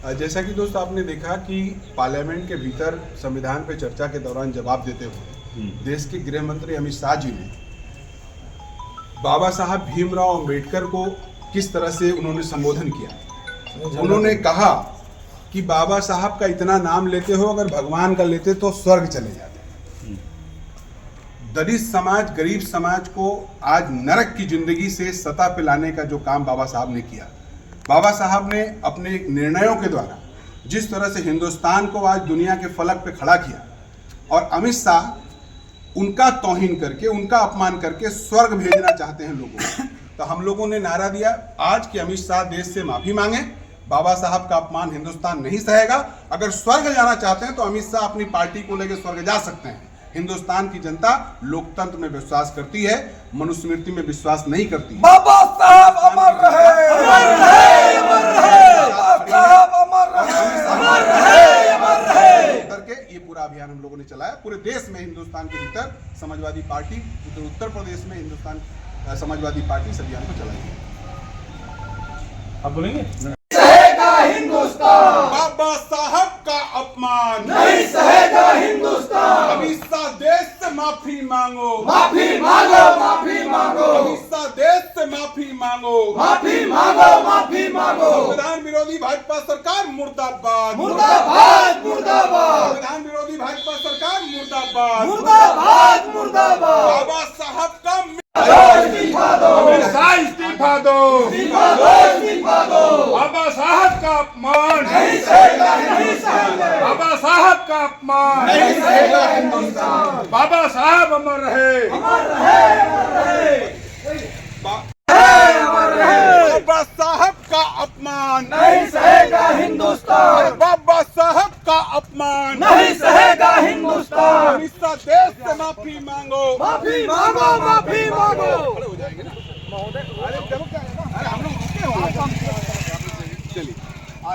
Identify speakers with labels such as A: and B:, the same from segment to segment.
A: जैसा कि दोस्त आपने देखा कि पार्लियामेंट के भीतर संविधान पे चर्चा के दौरान जवाब देते हुए देश के गृह मंत्री अमित शाह जी ने बाबा साहब भीमराव अंबेडकर को किस तरह से उन्होंने संबोधन किया। उन्होंने कहा कि बाबा साहब का इतना नाम लेते हो, अगर भगवान का लेते तो स्वर्ग चले जाते। दलित समाज, गरीब समाज को आज नरक की जिंदगी से सतह पे लाने का जो काम बाबा साहब ने किया, बाबा साहब ने अपने निर्णयों के द्वारा जिस तरह से हिंदुस्तान को आज दुनिया के फलक पे खड़ा किया, और अमित शाह उनका तौहीन करके, उनका अपमान करके स्वर्ग भेजना चाहते हैं लोगों को। तो हम लोगों ने नारा दिया आज कि अमित शाह देश से माफी मांगे, बाबा साहब का अपमान हिंदुस्तान नहीं सहेगा। अगर स्वर्ग जाना चाहते हैं तो अमित शाह अपनी पार्टी को लेकर स्वर्ग जा सकते हैं। हिंदुस्तान की जनता लोकतंत्र में विश्वास करती है, मनुस्मृति में विश्वास नहीं करती।
B: बाबा साहब अमर रहे, अमर रहे, अमर रहे, बाबा साहब अमर रहे, अमर रहे, अमर रहे
A: करके ये पूरा अभियान हम लोगों ने चलाया। पूरे देश में हिंदुस्तान के भीतर समाजवादी पार्टी, उत्तर प्रदेश में हिंदुस्तान समाजवादी पार्टी इस अभियान को चलाई।
B: आप बोलेंगे सहेगा हिंदुस्तान,
A: बाबा साहब का अपमान
B: नहीं सहेगा हिंदुस्तान।
A: अमित शाह देश से माफी मांगो,
B: माफी मांगो, माफी मांगो,
A: अमित शाह देश से माफी मांगो,
B: माफी मांगो, माफी मांगो।
A: संविधान विरोधी भाजपा सरकार मुर्दाबाद,
B: मुर्दाबाद, मुर्दाबाद,
A: संविधान विरोधी भाजपा सरकार मुर्दाबाद,
B: मुर्दाबाद, मुर्दाबाद।
A: बाबा साहब का
B: इस्तीफा दो,
A: इस्तीफा दो,
B: इस्तीफा दो, इस्तीफा दो।
A: बाबा साहब का अपमान
B: नहीं सहेगा, नहीं सहेगा,
A: बाबा साहब का अपमान
B: नहीं सहेगा हिंदुस्तान।
A: बाबा साहब अमर रहे,
B: अमर रहे, अमर रहे, अमर रहे।
A: बाबा साहब का अपमान
B: नहीं सहेगा हिंदुस्तान,
A: बाबा साहब का अपमान
B: नहीं सहेगा हिंदुस्तान।
A: अमित शाह देश से माफी मांगो,
B: माफी मांगो, माफी मांगो।
A: खड़े हो जाएंगे ना अरे हम लोग रुके हो। चलिए,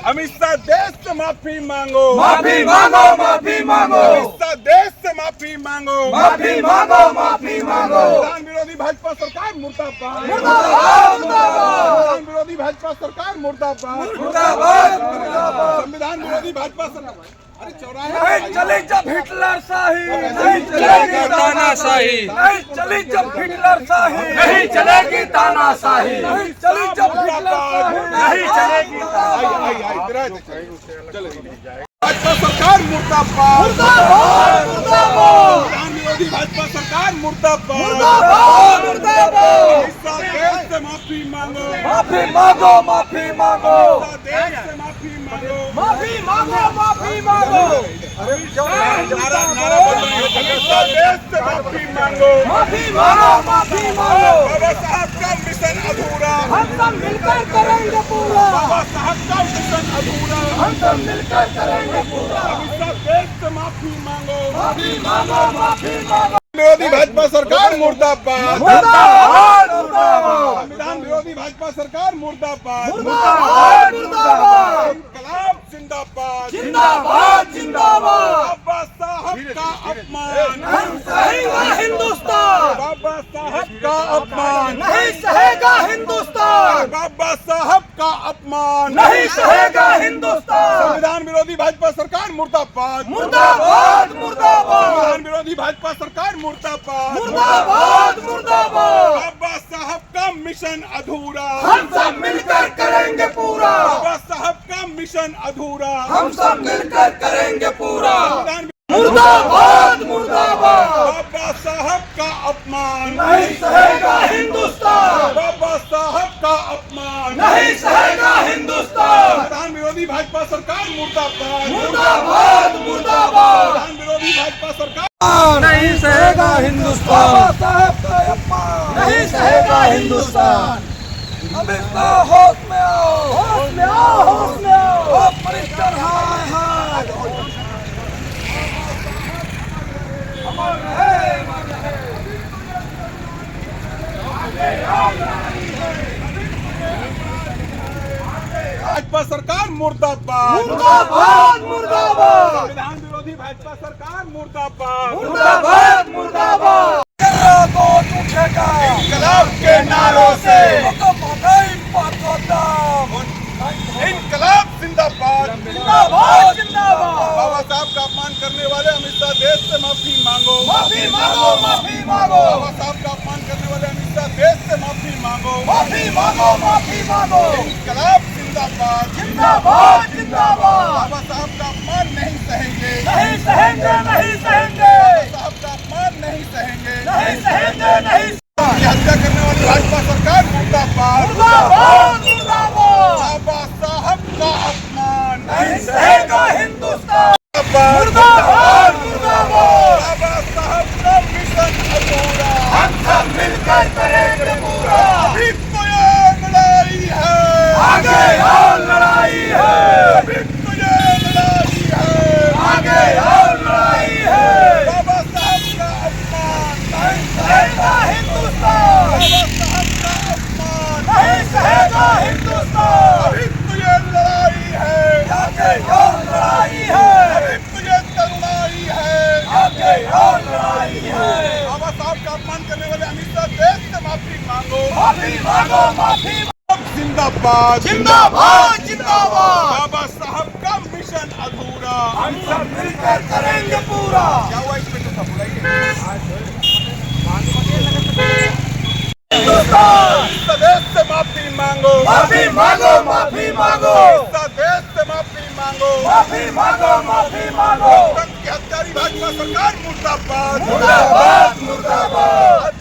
A: अमित शाह देश से माफी मांगो,
B: माफी मांगो, माफी मांगो,
A: अमित शाह देश से माफी मांगो,
B: माफी मांगो, माफी मांगो।
A: संविधान विरोधी भाजपा सरकार मुर्दाबाद,
B: मुर्दाबाद, मुर्दाबाद,
A: संविधान विरोधी भाजपा सरकार मुर्दाबाद,
B: मुर्दाबाद, मुर्दाबाद।
A: संविधान विरोधी भाजपा सरकार। अरे चौराहे
B: नहीं चली जब हिटलर शाही, नहीं चलेगी तानाशाही, नहीं चली जब हिटलर शाही, नहीं चलेगी तानाशाही, नहीं चली जब हिटलर शाही, नहीं चलेगी
A: भाजपा सरकार मुर्दाबाद,
B: मुर्दाबाद, मुर्दाबाद,
A: संविधान विरोधी भाजपा सरकार मुर्दाबाद,
B: मुर्दाबाद, मुर्दाबाद।
A: इस साल देश से माफी मांगो,
B: माफी मांगो, माफी मांगो,
A: इस साल देश से माफी मांगो,
B: माफी मांगो, माफी मांगो।
A: नारा नारा बोल रही हो, इस साल देश से माफी मांगो,
B: माफी मांगो, माफी मांगो।
A: बाबा साहब का मिशन अधूरा,
B: हम सब मिलकर करेंगे पूरा,
A: बाबा साहब का मिशन अधूरा,
B: हम सब मिलकर करेंगे पूरा।
A: इस साल देश से माफी मांगो,
B: माफी मांगो, माफी मांगो।
A: विरोधी भाजपा सरकार मुर्दाबाद,
B: मुर्दाबाद, मुर्दाबाद,
A: संविधान विरोधी भाजपा सरकार मुर्दाबाद,
B: मुर्दाबाद, मुर्दाबाद।
A: इंकलाब जिंदाबाद,
B: जिंदाबाद, जिंदाबाद।
A: बाबा साहब का अपमान
B: नहीं सहेगा हिंदुस्तान,
A: बाबा साहब का अपमान
B: नहीं सहेगा हिंदुस्तान,
A: बाबा साहब का अपमान
B: नहीं सहेगा हिंदुस्तान।
A: संविधान विरोधी भाजपा सरकार मुर्दाबाद,
B: मुर्दाबाद, मुर्दाबाद,
A: संविधान विरोधी भाजपा सरकार मुर्दाबाद,
B: मुर्दाबाद, मुर्दाबाद।
A: बाबा साहब का मिशन अधूरा,
B: हम सब मिलकर करेंगे पूरा,
A: बाबा साहब का मिशन अधूरा,
B: हम सब मिलकर करेंगे पूरा।
A: संविधान
B: मुर्दाबाद, मुर्दाबाद।
A: बाबा साहब का अपमान
B: नहीं सहेगा हिंदुस्तान,
A: बाबा साहब का अपमान
B: नहीं सहेगा हिंदुस्तान।
A: संविधान विरोधी भाजपा सरकार मुर्दाबाद,
B: मुर्दाबाद, मुर्दाबाद।
A: संविधान विरोधी भाजपा सरकार
B: नहीं सहेगा हिंदुस्तान, बाबा साहब का अपमान नहीं सहेगा हिंदुस्तान। अमित शाह होश में आओ, होश में आओ, होश में आओ। परिष्कार हाय हाय, अमर रहे, अमर रहे।
A: भाजपा सरकार मुर्दाबाद,
B: मुर्दाबाद, मुर्दाबाद,
A: संविधान विरोधी भाजपा सरकार मुर्दाबाद,
B: मुर्दाबाद, मुर्दाबाद। कोट उठेगा
A: इंकलाब के नारों से,
B: तो भगाई पातोदाम।
A: इंकलाब जिंदाबाद,
B: जिंदाबाद जिंदाबाद।
A: बाबा साहब का अपमान करने वाले अमित शाह, देश से माफी मांगो,
B: माफी मांगो, माफी मांगो,
A: बाबा साहब का अपमान करने वाले अमित शाह, देश से माफी मांगो,
B: माफी मांगो, माफी मांगो।
A: इनकलाब जिंदाबाद,
B: जिंदाबाद जिंदाबाद।
A: बाबा साहब का अपमान नहीं सहेंगे,
B: नहीं सहेंगे, नहीं सहेंगे,
A: साहब का अपमान नहीं सहेंगे,
B: नहीं सहेंगे, नहीं
A: ये हत्या करने वाली भाजपा सरकार मुर्दाबाद,
B: मुर्दाबाद मुर्दाबाद।
A: बाबा साहब का अपमान
B: नहीं सहेगा हिंदुस्तान।
A: मुर्दाबाद,
B: मुर्दाबाद मुर्दाबाद।
A: बाबा साहब का मिशन अधूरा,
B: हम सब मिलकर करेंगे पूरा।
A: अभी तो ये लड़ाई है,
B: आगे और लड़ाई है,
A: अभी तो ये लड़ाई है,
B: आगे और लड़ाई है।
A: बाबा साहब का अपमान,
B: नहीं सहेगा हिंदुस्तान,
A: बाबा साहब का अपमान,
B: नहीं सहेगा हिंदुस्तान।
A: अभी तो ये लड़ाई है,
B: आगे और लड़ाई है,
A: अभी तो ये तरुणाई है,
B: आगे और लड़ाई है।
A: बाबा साहब का अपमान करने वाले अमित शाह, देश से माफी मांगो,
B: माफी मांगो, माफी
A: जिंदाबाद,
B: जिंदाबाद जिंदाबाद।
A: बाबा साहब का मिशन अधूरा,
B: हम सब मिलकर करेंगे पूरा।
A: क्या हुआ इस बेटे साहब बुलाइए,
B: हिंदुस्तान,
A: देश से माफी मांगो,
B: माफी मांगो, माफी मांगो,
A: देश से माफी मांगो,
B: माफी मांगो, माफी मांगो।
A: लोकतंत्र की हत्यारी भाजपा सरकार मुर्दाबाद,
B: मुर्दाबाद मुर्दाबाद,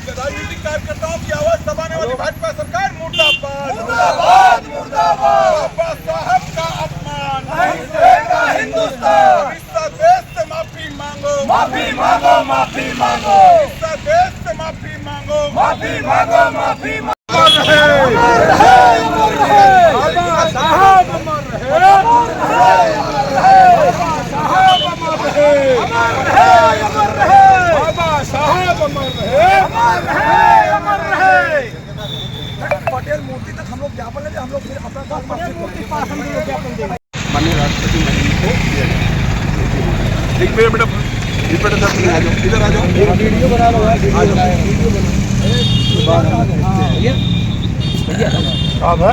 A: राजनीतिक कार्यकर्ताओं की आवाज दबाने वाली भाजपा सरकार मुर्दाबाद,
B: मुर्दाबाद मुर्दाबाद।
A: बाबा साहब का अपमान,
B: नहीं सहेगा हिंदुस्तान।
A: अमित शाह, देश से माफी मांगो,
B: माफी मांगो, माफी मांगो,
A: अमित शाह, देश से माफी मांगो,
B: माफी मांगो, माफी मांगो।
A: अमर रहे,
B: अमर रहे, अमर रहे,
A: बाबा साहब अमर रहे,
B: अमर रहे, अमर रहे,
A: बाबा साहब अमर रहे,
B: अमर रहे, अमर रहे,
A: बाबा साहब अमर रहे,
B: अमर रहे, अमर रहे। पटेल मूर्ति तक हम लोग ज्ञापन लेते, हम लोग फिर अपना पटेल मूर्ति पास हम लोग ज्ञापन देंगे।
A: माननीय राष्ट्रपति महोदय को दिया जाए। एक मिनट बेटा, इस बेटा साहब आ जाओ, इधर आ जाओ,
B: वीडियो बना लो, वीडियो
A: आ जाओ।
B: बना।
A: साहब है